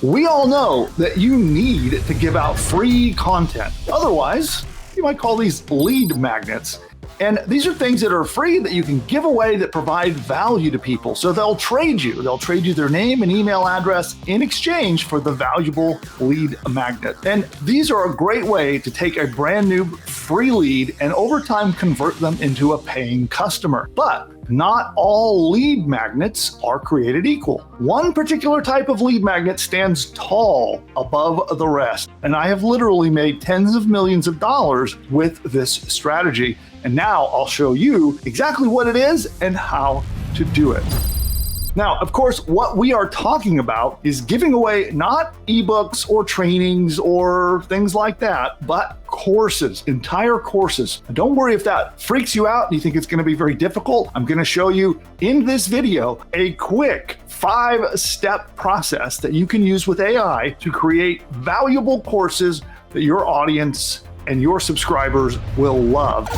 We all know that you need to give out free content. Otherwise, you might call these lead magnets. And these are things that are free that you can give away that provide value to people. So they'll trade you. They'll trade you their name and email address in exchange for the valuable lead magnet. And these are a great way to take a brand new free lead and over time convert them into a paying customer. But not all lead magnets are created equal. One particular type of lead magnet stands tall above the rest. And I have literally made tens of millions of dollars with this strategy. And now I'll show you exactly what it is and how to do it. Now, of course, what we are talking about is giving away not ebooks or trainings or things like that, but courses, entire courses. And don't worry if that freaks you out and you think it's going to be very difficult. I'm going to show you in this video a quick 5-step process that you can use with AI to create valuable courses that your audience and your subscribers will love.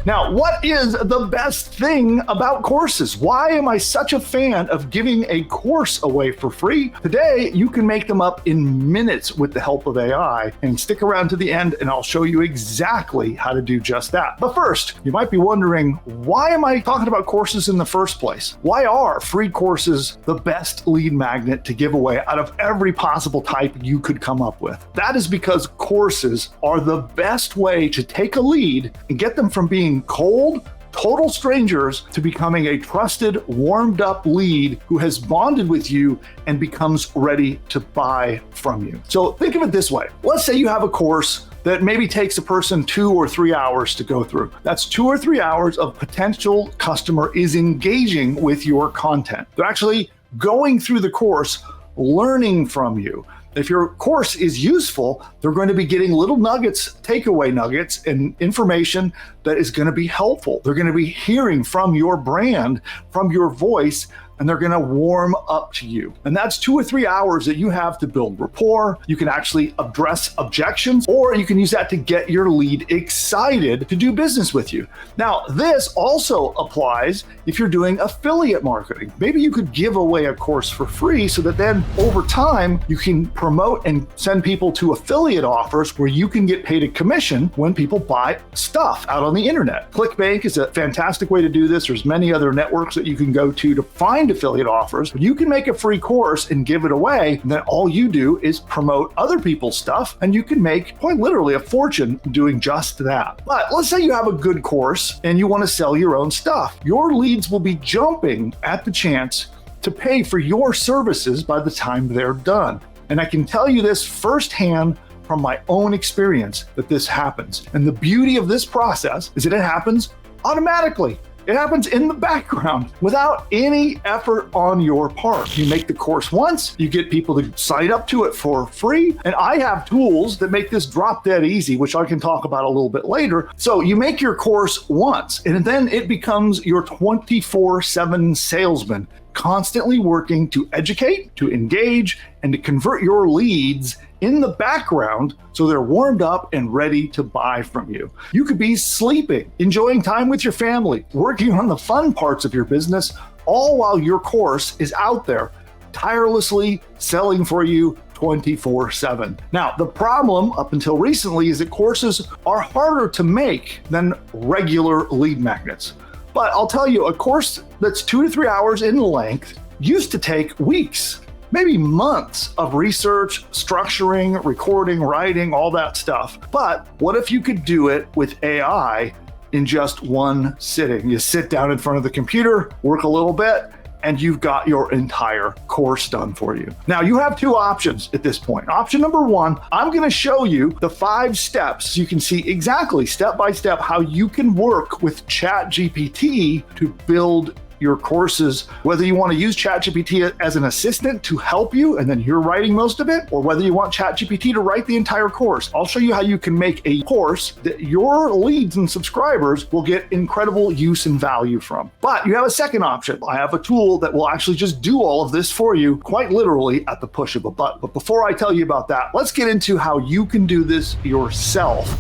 Now, what is the best thing about courses? Why am I such a fan of giving a course away for free? Today, you can make them up in minutes with the help of AI, and stick around to the end and I'll show you exactly how to do just that. But first, you might be wondering, why am I talking about courses in the first place? Why are free courses the best lead magnet to give away out of every possible type you could come up with? That is because courses are the best way to take a lead and get them from being cold, total strangers to becoming a trusted, warmed up lead who has bonded with you and becomes ready to buy from you. So think of it this way. Let's say you have a course that maybe takes a person 2 or 3 hours to go through. That's 2 or 3 hours of potential customer is engaging with your content. They're actually going through the course, learning from you. If your course is useful, they're going to be getting little nuggets, takeaway nuggets, and information that is going to be helpful. They're going to be hearing from your brand, from your voice, and they're going to warm up to you. And that's 2 or 3 hours that you have to build rapport. You can actually address objections, or you can use that to get your lead excited to do business with you. Now, this also applies if you're doing affiliate marketing. Maybe you could give away a course for free so that then over time you can promote and send people to affiliate offers where you can get paid a commission when people buy stuff out on the internet. ClickBank is a fantastic way to do this. There's many other networks that you can go to find affiliate offers. You can make a free course and give it away, and then all you do is promote other people's stuff, and you can make quite literally a fortune doing just that. But let's say you have a good course and you want to sell your own stuff. Your leads will be jumping at the chance to pay for your services by the time they're done. And I can tell you this firsthand from my own experience that this happens. And the beauty of this process is that it happens automatically. It happens in the background without any effort on your part. You make the course once, you get people to sign up to it for free, and I have tools that make this drop dead easy, which I can talk about a little bit later. So you make your course once, and then it becomes your 24/7 salesman, constantly working to educate, to engage, and to convert your leads in the background so they're warmed up and ready to buy from you. You could be sleeping, enjoying time with your family, working on the fun parts of your business, all while your course is out there tirelessly selling for you 24/7. Now, the problem up until recently is that courses are harder to make than regular lead magnets. But I'll tell you, a course that's 2 to 3 hours in length used to take weeks, maybe months of research, structuring, recording, writing, all that stuff. But what if you could do it with AI in just one sitting? You sit down in front of the computer, work a little bit, and you've got your entire course done for you. Now, you have 2 options at this point. Option number 1, I'm going to show you the 5 steps so you can see exactly step by step how you can work with ChatGPT to build your courses, whether you want to use ChatGPT as an assistant to help you and then you're writing most of it, or whether you want ChatGPT to write the entire course. I'll show you how you can make a course that your leads and subscribers will get incredible use and value from. But you have a second option. I have a tool that will actually just do all of this for you, quite literally at the push of a button. But before I tell you about that, let's get into how you can do this yourself.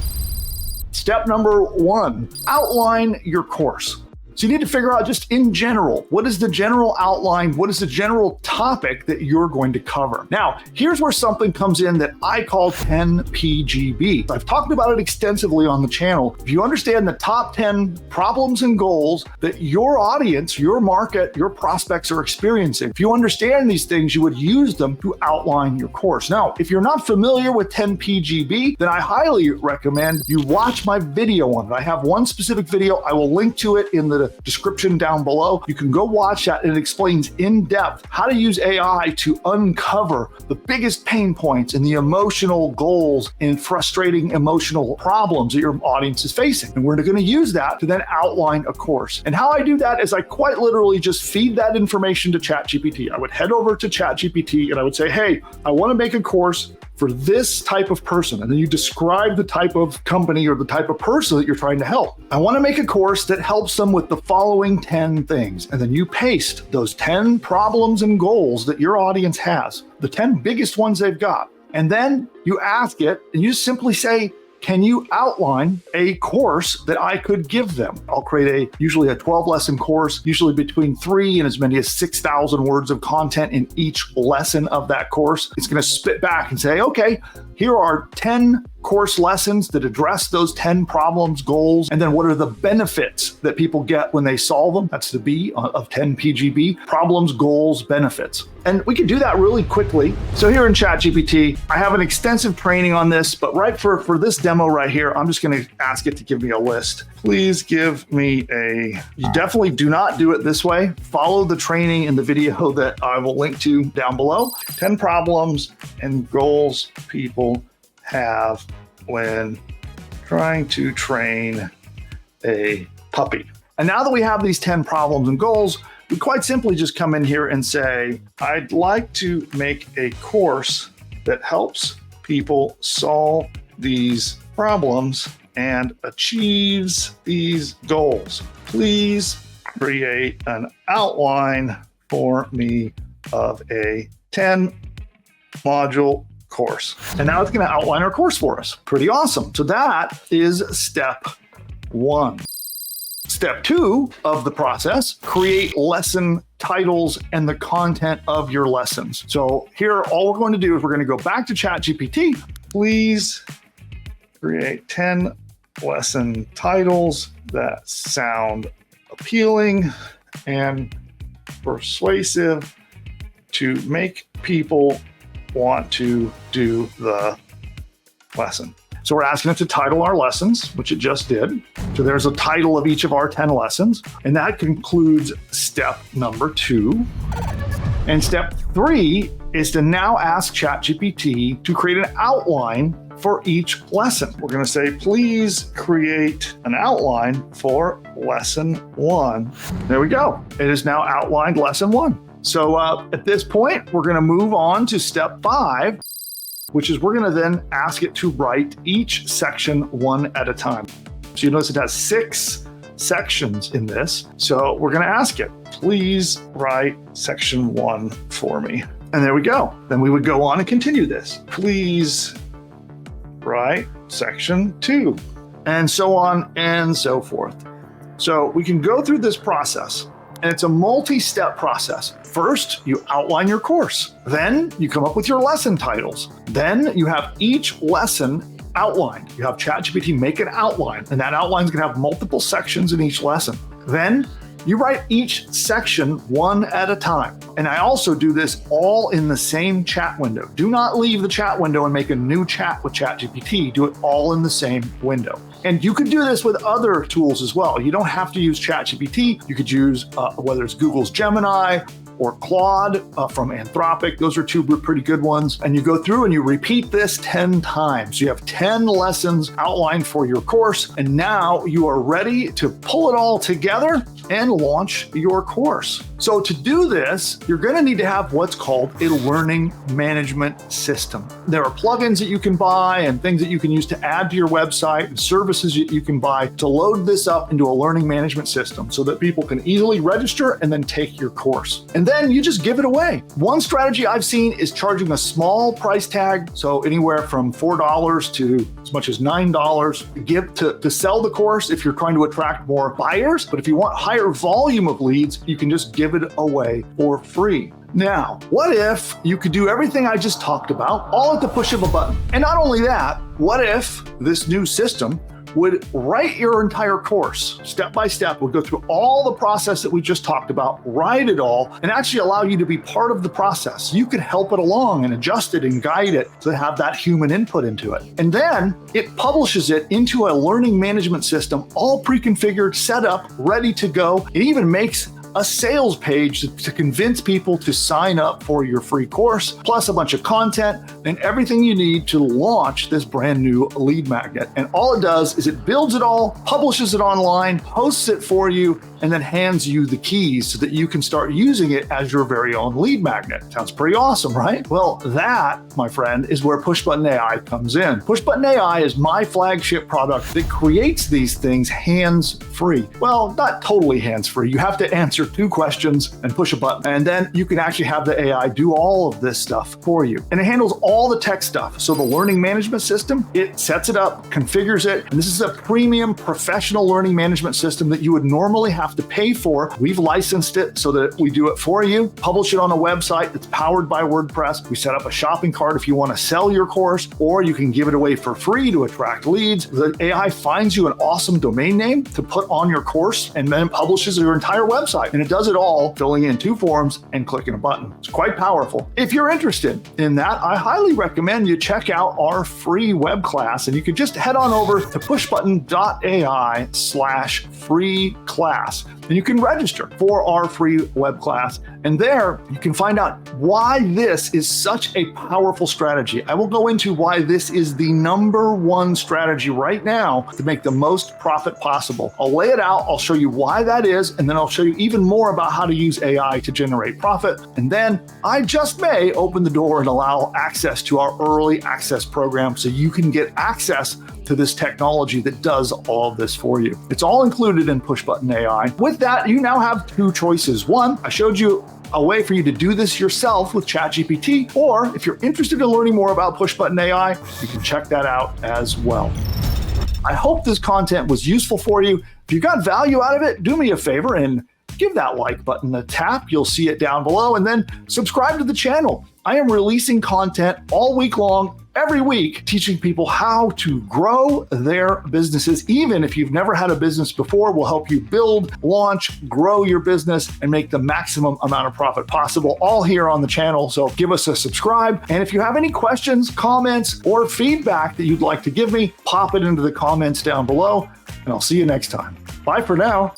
Step number 1, outline your course. So you need to figure out just in general, what is the general outline? What is the general topic that you're going to cover? Now, here's where something comes in that I call 10 PGB. I've talked about it extensively on the channel. If you understand the top 10 problems and goals that your audience, your market, your prospects are experiencing, if you understand these things, you would use them to outline your course. Now, if you're not familiar with 10 PGB, then I highly recommend you watch my video on it. I have one specific video. I will link to it in the description down below. You can go watch that, and it explains in depth how to use AI to uncover the biggest pain points and the emotional goals and frustrating emotional problems that your audience is facing. And we're going to use that to then outline a course. And how I do that is I quite literally just feed that information to ChatGPT. I would head over to ChatGPT and I would say, hey, I want to make a course for this type of person. And then you describe the type of company or the type of person that you're trying to help. I want to make a course that helps them with the following 10 things. And then you paste those 10 problems and goals that your audience has, the 10 biggest ones they've got. And then you ask it and you just simply say, can you outline a course that I could give them? I'll create usually a 12-lesson course, usually between 3 and as many as 6,000 words of content in each lesson of that course. It's going to spit back and say, okay, here are 10 course lessons that address those 10 problems, goals, and then what are the benefits that people get when they solve them? That's the B of 10 PGB, problems, goals, benefits. And we can do that really quickly. So here in ChatGPT, I have an extensive training on this, but right for this demo right here, I'm just going to ask it to give me a list. Please give me you definitely do not do it this way. Follow the training in the video that I will link to down below. 10 problems and goals people have when trying to train a puppy. And now that we have these 10 problems and goals, we quite simply just come in here and say, I'd like to make a course that helps people solve these problems and achieves these goals. Please create an outline for me of a 10 module course. And now it's going to outline our course for us. Pretty awesome. So that is step 1. Step 2 of the process, create lesson titles and the content of your lessons. So here, all we're going to do is we're going to go back to ChatGPT. Please create 10 lesson titles that sound appealing and persuasive to make people want to do the lesson. So we're asking it to title our lessons, which it just did. So there's a title of each of our 10 lessons, and that concludes step number 2. And step 3 is to now ask ChatGPT to create an outline for each lesson. We're going to say, please create an outline for lesson 1. There we go. It is now outlined lesson 1. So at this point, we're going to move on to step 5, which is we're going to then ask it to write each section one at a time. So you notice it has 6 sections in this. So we're going to ask it, please write section 1 for me. And there we go. Then we would go on and continue this. Please write section 2, and so on and so forth. So we can go through this process, and it's a multi-step process. First, you outline your course. Then you come up with your lesson titles. Then you have each lesson outlined. You have ChatGPT make an outline, and that outline is going to have multiple sections in each lesson. Then you write each section one at a time. And I also do this all in the same chat window. Do not leave the chat window and make a new chat with ChatGPT. Do it all in the same window. And you could do this with other tools as well. You don't have to use ChatGPT. You could use whether it's Google's Gemini or Claude from Anthropic. Those are 2 pretty good ones. And you go through and you repeat this 10 times. You have 10 lessons outlined for your course. And now you are ready to pull it all together and launch your course. So to do this, you're going to need to have what's called a learning management system. There are plugins that you can buy and things that you can use to add to your website and services that you can buy to load this up into a learning management system so that people can easily register and then take your course. And and then you just give it away. One strategy I've seen is charging a small price tag, so anywhere from $4 to as much as $9 to sell the course if you're trying to attract more buyers. But if you want higher volume of leads, you can just give it away for free. Now, what if you could do everything I just talked about all at the push of a button? And not only that, what if this new system would write your entire course step by step, would go through all the process that we just talked about, write it all, and actually allow you to be part of the process. You could help it along and adjust it and guide it to have that human input into it. And then it publishes it into a learning management system, all pre-configured, set up, ready to go. It even makes a sales page to convince people to sign up for your free course, plus a bunch of content and everything you need to launch this brand new lead magnet. And all it does is it builds it all, publishes it online, hosts it for you, and then hands you the keys so that you can start using it as your very own lead magnet. Sounds pretty awesome, right? Well, that, my friend, is where PushButton AI comes in. PushButton AI is my flagship product that creates these things hands-free. Well, not totally hands-free. You have to answer 2 questions and push a button, and then you can actually have the AI do all of this stuff for you. And it handles all the tech stuff. So the learning management system, it sets it up, configures it, and this is a premium professional learning management system that you would normally have to pay for. We've licensed it so that we do it for you, publish it on a website that's powered by WordPress. We set up a shopping cart if you want to sell your course, or you can give it away for free to attract leads. The AI finds you an awesome domain name to put on your course and then publishes your entire website. And it does it all, filling in 2 forms and clicking a button. It's quite powerful. If you're interested in that, I highly recommend you check out our free web class, and you can just head on over to pushbutton.ai/free class, and you can register for our free web class. And there you can find out why this is such a powerful strategy. I will go into why this is the #1 strategy right now to make the most profit possible. I'll lay it out. I'll show you why that is, and then I'll show you even more about how to use AI to generate profit. And then I just may open the door and allow access to our early access program so you can get access to this technology that does all of this for you. It's all included in PushButton AI. With that, you now have 2 choices. One, I showed you a way for you to do this yourself with ChatGPT, or if you're interested in learning more about PushButton AI, you can check that out as well. I hope this content was useful for you. If you got value out of it, do me a favor and give that like button a tap. You'll see it down below, and then subscribe to the channel. I am releasing content all week long, every week, teaching people how to grow their businesses. Even if you've never had a business before, we'll help you build, launch, grow your business, and make the maximum amount of profit possible, all here on the channel. So give us a subscribe. And if you have any questions, comments, or feedback that you'd like to give me, pop it into the comments down below, and I'll see you next time. Bye for now.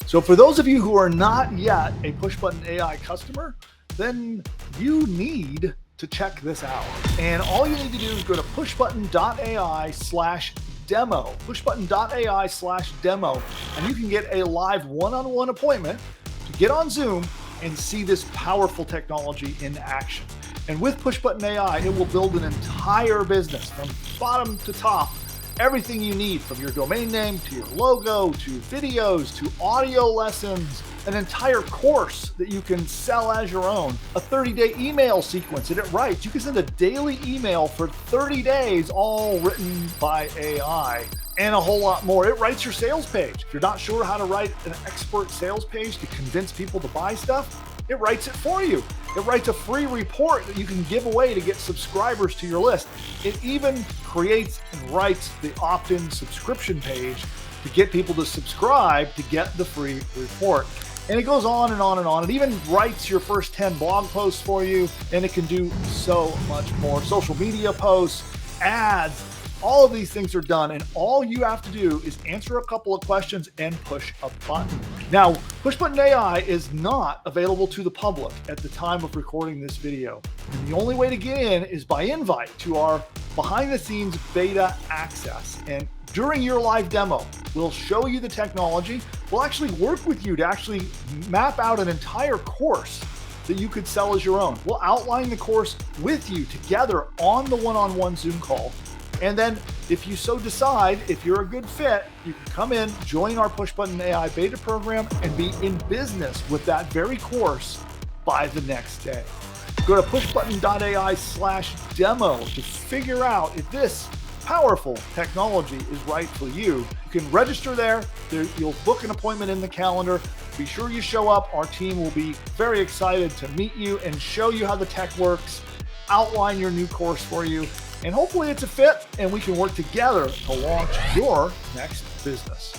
So for those of you who are not yet a PushButton AI customer, then you need to check this out. And all you need to do is go to pushbutton.ai/demo, pushbutton.ai/demo, and you can get a live one-on-one appointment to get on Zoom and see this powerful technology in action. And with PushButton AI, it will build an entire business from bottom to top. Everything you need, from your domain name to your logo to videos to audio lessons, an entire course that you can sell as your own, a 30-day email sequence that it writes. You can send a daily email for 30 days, all written by AI, and a whole lot more. It writes your sales page. If you're not sure how to write an expert sales page to convince people to buy stuff, it writes it for you. It writes a free report that you can give away to get subscribers to your list. It even creates and writes the opt-in subscription page to get people to subscribe to get the free report. And it goes on and on and on. It even writes your first 10 blog posts for you, and it can do so much more. Social media posts, ads, all of these things are done, and all you have to do is answer a couple of questions and push a button. Now, PushButton AI is not available to the public at the time of recording this video. And the only way to get in is by invite to our behind-the-scenes beta access. And during your live demo, we'll show you the technology. We'll actually work with you to actually map out an entire course that you could sell as your own. We'll outline the course with you together on the one-on-one Zoom call. And then if you so decide, if you're a good fit, you can come in, join our PushButton AI beta program, and be in business with that very course by the next day. Go to pushbutton.ai/demo to figure out if this powerful technology is right for you. You can register there. You'll book an appointment in the calendar. Be sure you show up. Our team will be very excited to meet you and show you how the tech works, outline your new course for you, and hopefully it's a fit and we can work together to launch your next business.